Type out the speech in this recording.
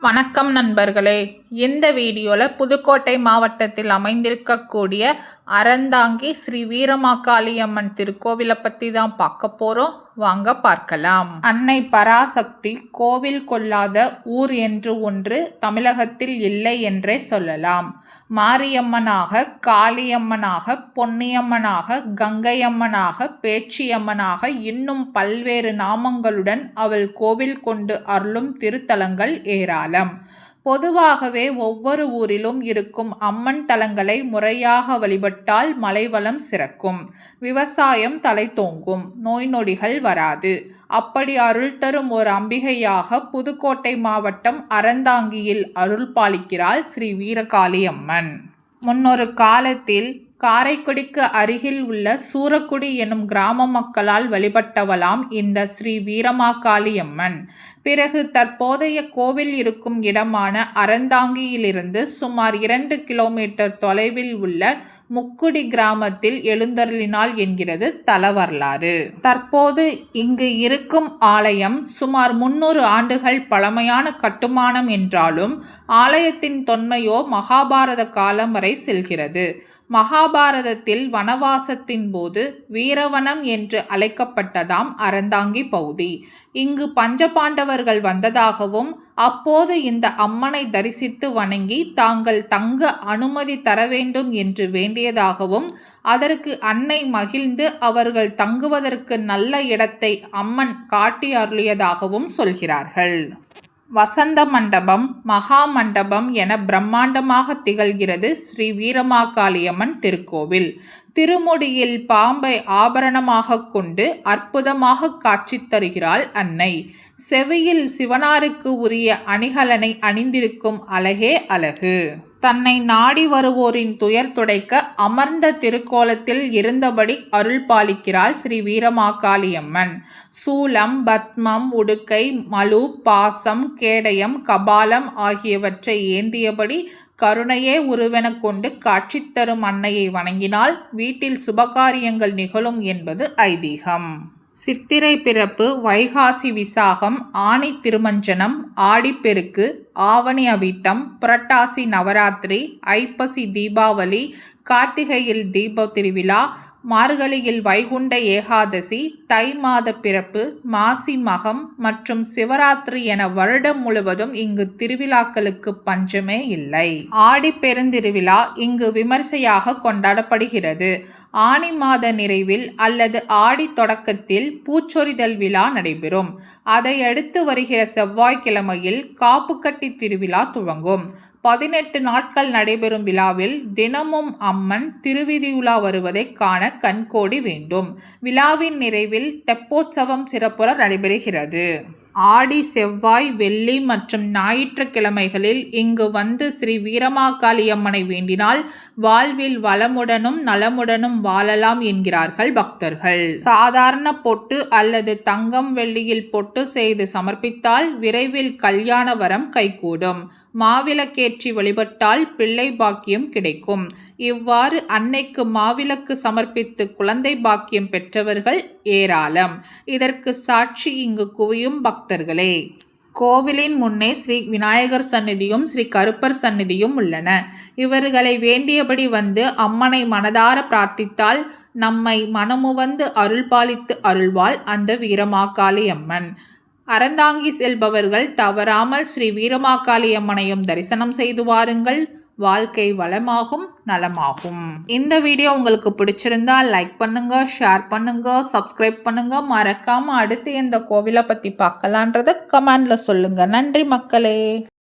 வணக்கம் நண்பர்களே. இந்த வீடியோவில் புதுக்கோட்டை மாவட்டத்தில் அமைந்திருக்கக்கூடிய அறந்தாங்கி ஸ்ரீ வீரமாகாளியம்மன் திருக்கோவிலை பற்றி தான் பார்க்க போகிறோம். வாங்க பார்க்கலாம். அன்னை பராசக்தி கோவில் கொள்ளாத ஊர் என்று ஒன்று தமிழகத்தில் இல்லை என்றே சொல்லலாம். மாரியம்மனாக, காளியம்மனாக, பொன்னியம்மனாக, கங்கையம்மனாக, பேச்சியம்மனாக இன்னும் பல்வேறு நாமங்களுடன் அவள் கோவில் கொண்டு அருளும் திருத்தலங்கள் ஏராளம். பொதுவாகவே ஒவ்வொரு ஊரிலும் இருக்கும் அம்மன் தலங்களை முறையாக வழிபட்டால் மலைவளம் சிறக்கும், விவசாயம் தலைத்தோங்கும், நோய் நொடிகள் வராது. அப்படி அருள் தரும் ஒரு அம்பிகையாக புதுக்கோட்டை மாவட்டம் அறந்தாங்கியில் அருள் பாலிக்கிறாள் ஸ்ரீ வீரகாளியம்மன். முன்னொரு காலத்தில் காரைக்குடிக்கு அருகில் உள்ள சூரக்குடி எனும் கிராம மக்களால் வழிபட்டவளாம் இந்த ஸ்ரீ வீரமாகாளியம்மன். பிறகு தற்போதைய கோவில் இருக்கும் இடமான அறந்தாங்கியிலிருந்து சுமார் 2 கிலோமீட்டர் தொலைவில் உள்ள முக்குடி கிராமத்தில் எழுந்தருளினாள் என்கிறது தல வரலாறு. தற்போது இங்கு இருக்கும் ஆலயம் சுமார் 300 ஆண்டுகள் பழமையான கட்டுமானம் என்றாலும் ஆலயத்தின் தொன்மையோ மகாபாரத காலம் வரை செல்கிறது. மகாபாரதத்தில் வனவாசத்தின் போது வீரவனம் என்று அழைக்கப்பட்டதாம் அறந்தாங்கி பகுதி. இங்கு பஞ்சபாண்டவர்கள் வந்ததாகவும் அப்போது இந்த அம்மனை தரிசித்து வணங்கி தாங்கள் தங்க அனுமதி தர வேண்டும் என்று வேண்டியதாகவும் அதற்கு அன்னை மகிழ்ந்து அவர்கள் தங்குவதற்கு நல்ல இடத்தை அம்மன் காட்டி அருளியதாகவும் சொல்கிறார்கள். வசந்த மண்டபம், மகா மண்டபம் என பிரம்மாண்டமாக திகழ்கிறது ஸ்ரீ வீரமாகாளியம்மன் திருக்கோவில். திருமுடியில் பாம்பை ஆபரணமாக கொண்டு அற்புதமாக காட்சி தருகிறாள் அன்னை. செவியில் சிவனாருக்கு உரிய அணிகலனை அணிந்திருக்கும் அழகே அழகு. தன்னை நாடி வருவோரின் துயர் துடைக்க அமர்ந்த திருக்கோலத்தில் இருந்தபடி அருள் பாலிக்கிறாள் ஸ்ரீ வீரமாகாளியம்மன். சூலம், பத்மம், உடுக்கை, மலு, பாசம், கேடயம், கபாலம் ஆகியவற்றை ஏந்தியபடி கருணையே உருவென கொண்டு காட்சி தரும் அன்னையை வணங்கினால் வீட்டில் சுபகாரியங்கள் நிகழும் என்பது ஐதீகம். சித்திரை பிறப்பு, வைகாசி விசாகம், ஆனி திருமஞ்சனம், ஆடிப்பெருக்கு, ஆவணி அவிட்டம், புரட்டாசி நவராத்திரி, ஐப்பசி தீபாவளி, கார்த்திகையில் தீப திருவிழா, மார்கழியில் வைகுண்ட ஏகாதசி, தை மாத பிறப்பு, மாசி மகம் மற்றும் சிவராத்திரி என வருடம் முழுவதும் இங்கு திருவிழாக்களுக்கு பஞ்சமே இல்லை. ஆடி பெருந்திருவிழா இங்கு விமர்சையாக கொண்டாடப்படுகிறது. ஆனி மாத நிறைவில் அல்லது ஆடி தொடக்கத்தில் பூச்சொரிதல் விழா நடைபெறும். அதையடுத்து வருகிற செவ்வாய்க்கிழமையில் காப்புக்கட்டி திருவிழா துவங்கும். 18 நாட்கள் நடைபெறும் விழாவில் தினமும் அம்மன் திருவிதியுலா வருவதை காண கண்கோடி வேண்டும். விழாவின் நிறைவில் தெப்போற்சவம் சிறப்புற நடைபெறுகிறது. ஆடி, செவ்வாய், வெள்ளி மற்றும் ஞாயிற்றுக்கிழமைகளில் இங்கு வந்து ஸ்ரீ வீரமாகாளியம்மனை வேண்டினால் வாழ்வில் வளமுடனும் நலமுடனும் வாழலாம் என்கிறார்கள் பக்தர்கள். சாதாரண பொட்டு அல்லது தங்கம் வெள்ளியில் பொட்டு செய்து சமர்ப்பித்தால் விரைவில் கல்யாண வரம் கைகூடும். மாவிளக்கேற்றி வழிபட்டால் பிள்ளை பாக்கியம் கிடைக்கும். இவ்வாறு அன்னைக்கு மாவிளக்கு சமர்ப்பித்து குழந்தை பாக்கியம் பெற்றவர்கள் ஏராளம். இதற்கு சாட்சி இங்கு குவியும் பக்தர்களே. கோவிலின் முன்னே ஸ்ரீ விநாயகர் சந்நிதியும் ஸ்ரீ கருப்பர் சந்நிதியும் உள்ளன. இவர்களை வேண்டியபடி வந்து அம்மனை மனதார பிரார்த்தித்தால் நம்மை மனமுவந்து அருள் பாலித்து அருள்வாள் அந்த வீரமாகாளியம்மன். அறந்தாங்கி செல்பவர்கள் தவறாமல் ஸ்ரீ வீரமாகாளியம்மனையும் தரிசனம் செய்து வாருங்கள். வாழ்க்கை வளமாகும், நலமாகும். இந்த வீடியோ உங்களுக்கு பிடிச்சிருந்தா லைக் பண்ணுங்க, ஷேர் பண்ணுங்க, சப்ஸ்கிரைப் பண்ணுங்க. மறக்காம அடுத்து எந்த கோவிலை பத்தி பார்க்கலான்றத கமெண்ட்ல சொல்லுங்க. நன்றி மக்களே.